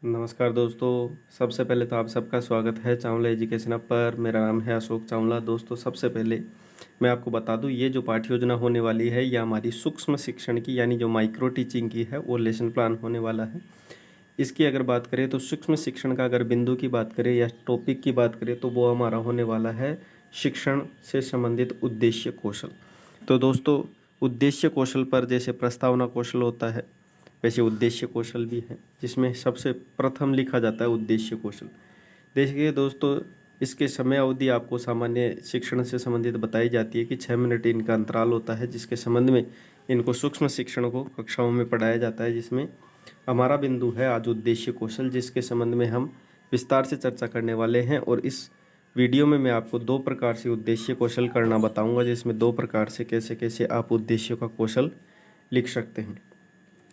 नमस्कार दोस्तों। सबसे पहले तो आप सबका स्वागत है चावला एजुकेशन ऐप पर। मेरा नाम है अशोक चावला। दोस्तों सबसे पहले मैं आपको बता दूं, ये जो पाठ्य योजना होने वाली है ये हमारी सूक्ष्म शिक्षण की यानी जो माइक्रो टीचिंग की है वो लेसन प्लान होने वाला है। इसकी अगर बात करें तो सूक्ष्म शिक्षण का अगर बिंदु की बात करें या टॉपिक की बात करें तो वो हमारा होने वाला है शिक्षण से संबंधित उद्देश्य कौशल। तो दोस्तों उद्देश्य कौशल पर जैसे प्रस्तावना कौशल होता है वैसे उद्देश्य कौशल भी है, जिसमें सबसे प्रथम लिखा जाता है उद्देश्य कौशल। देखिए दोस्तों, इसके समय अवधि आपको सामान्य शिक्षण से संबंधित बताई जाती है कि 6 मिनट इनका अंतराल होता है, जिसके संबंध में इनको सूक्ष्म शिक्षण को कक्षाओं में पढ़ाया जाता है। जिसमें हमारा बिंदु है आज उद्देश्य कौशल, जिसके संबंध में हम विस्तार से चर्चा करने वाले हैं। और इस वीडियो में मैं आपको 2 प्रकार से उद्देश्य कौशल करना बताऊंगा, जिसमें 2 प्रकार से कैसे कैसे आप उद्देश्य का कौशल लिख सकते हैं।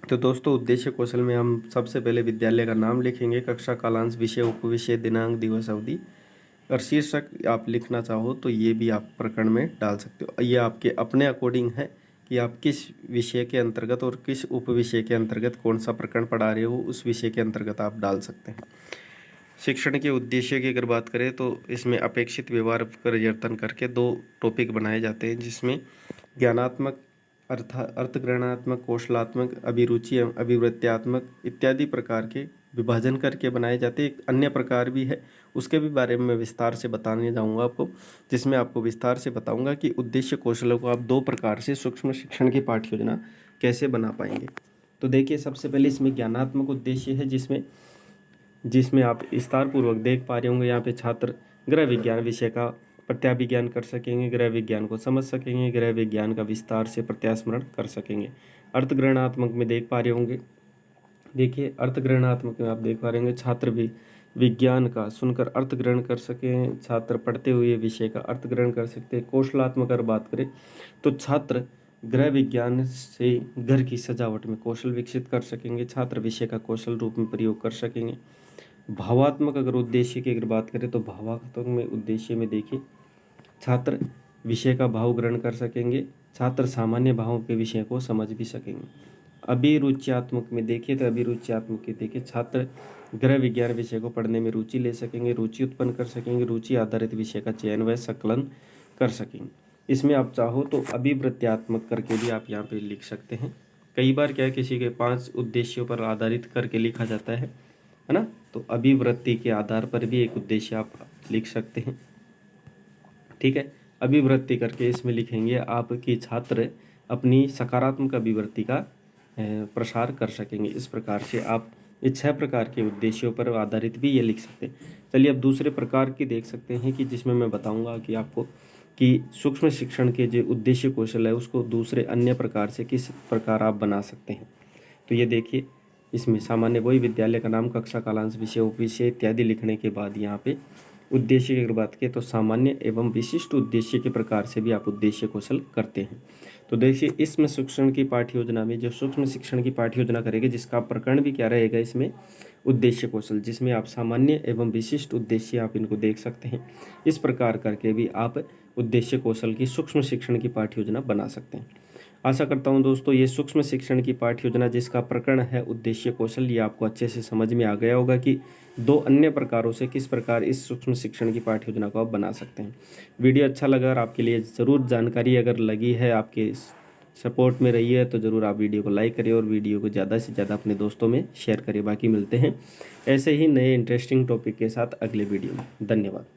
तो दोस्तों उद्देश्य कौशल में हम सबसे पहले विद्यालय का नाम लिखेंगे, कक्षा कालांश, विषय, उपविषय, दिनांक, दिवस, अवधि और शीर्षक आप लिखना चाहो तो ये भी आप प्रकरण में डाल सकते हो। ये आपके अपने अकॉर्डिंग है कि आप किस विषय के अंतर्गत और किस उपविषय के अंतर्गत कौन सा प्रकरण पढ़ा रहे हो, उस विषय के अंतर्गत आप डाल सकते हैं। शिक्षण के उद्देश्य की अगर बात करें तो इसमें अपेक्षित व्यवहार परिवर्तन करके 2 टॉपिक बनाए जाते हैं, जिसमें ज्ञानात्मक, अर्थग्रहणात्मक, कौशलात्मक, अभिरुचि एवं अभिवृत्त्यात्मक इत्यादि प्रकार के विभाजन करके बनाए जाते हैं। एक अन्य प्रकार भी है, उसके भी बारे में मैं विस्तार से बताने जाऊंगा आपको, जिसमें आपको विस्तार से बताऊंगा कि उद्देश्य कौशलों को आप 2 प्रकार से सूक्ष्म शिक्षण की पाठ्य योजना कैसे बना पाएंगे। तो देखिए सबसे पहले इसमें ज्ञानात्मक उद्देश्य है, जिसमें आप विस्तारपूर्वक देख पा रहे होंगे। यहाँ पे छात्र गृह विज्ञान विषय का प्रत्याभिज्ञान कर सकेंगे, गृह विज्ञान को समझ सकेंगे, गृह विज्ञान का विस्तार से प्रत्यास्मरण कर सकेंगे। अर्थग्रहणात्मक में देख पा रहे होंगे, देखिए अर्थग्रहणात्मक में आप देख पा रहे होंगे छात्र भी विज्ञान का सुनकर अर्थ ग्रहण कर सकें, छात्र पढ़ते हुए विषय का अर्थ ग्रहण कर सकते हैं। कौशलात्मक अगर बात करें तो छात्र गृह विज्ञान से घर की सजावट में कौशल विकसित कर सकेंगे, छात्र विषय का कौशल रूप में प्रयोग कर सकेंगे। भावात्मक अगर उद्देश्य की अगर बात करें तो भावात्मक में उद्देश्य में देखिए छात्र विषय का भाव ग्रहण कर सकेंगे, छात्र सामान्य भावों के विषय को समझ भी सकेंगे। अभिरुच्यात्मक में देखिए तो अभिरुच्यात्मक के देखिए छात्र गृह विज्ञान विषय को पढ़ने में रुचि ले सकेंगे, रुचि उत्पन्न कर सकेंगे, रुचि आधारित विषय का चयन व संकलन कर सकेंगे। इसमें आप चाहो तो अभिवृत्त्यात्मक करके भी आप यहाँ पे लिख सकते हैं। कई बार क्या किसी के 5 उद्देश्यों पर आधारित करके लिखा जाता है ना, तो अभिवृत्ति के आधार पर भी एक उद्देश्य आप लिख सकते हैं। ठीक है, अभिवृत्ति करके इसमें लिखेंगे आप कि छात्र अपनी सकारात्मक अभिवृत्ति का प्रसार कर सकेंगे। इस प्रकार से आप इस 6 प्रकार के उद्देश्यों पर आधारित भी ये लिख सकते हैं। चलिए अब दूसरे प्रकार की देख सकते हैं कि जिसमें मैं बताऊंगा कि आपको कि सूक्ष्म शिक्षण के जो उद्देश्य कौशल है उसको दूसरे अन्य प्रकार से किस प्रकार आप बना सकते हैं। तो ये देखिए इसमें सामान्य वही विद्यालय का नाम, कक्षा कालांश, विषय, उपविषय इत्यादि लिखने के बाद यहाँ पे उद्देश्य की अगर बात करें तो सामान्य एवं विशिष्ट उद्देश्य के प्रकार से भी आप उद्देश्य कौशल करते हैं। तो देखिए इसमें शिक्षण की पाठ्य योजना में जो सूक्ष्म शिक्षण की पाठ्य योजना करेंगे जिसका प्रकरण भी क्या रहेगा इसमें उद्देश्य कौशल, जिसमें आप सामान्य एवं विशिष्ट उद्देश्य आप इनको देख सकते हैं। इस प्रकार करके भी आप उद्देश्य कौशल की सूक्ष्म शिक्षण की पाठ्य योजना बना सकते हैं। आशा करता हूं दोस्तों ये सूक्ष्म शिक्षण की पाठ्य योजना जिसका प्रकरण है उद्देश्य कौशल, ये आपको अच्छे से समझ में आ गया होगा कि 2 अन्य प्रकारों से किस प्रकार इस सूक्ष्म शिक्षण की पाठ्य योजना को आप बना सकते हैं। वीडियो अच्छा लगा और आपके लिए ज़रूर जानकारी अगर लगी है, आपके सपोर्ट में रही है तो ज़रूर आप वीडियो को लाइक करिए और वीडियो को ज़्यादा से ज़्यादा अपने दोस्तों में शेयर करिए। बाकी मिलते हैं ऐसे ही नए इंटरेस्टिंग टॉपिक के साथ अगले वीडियो में। धन्यवाद।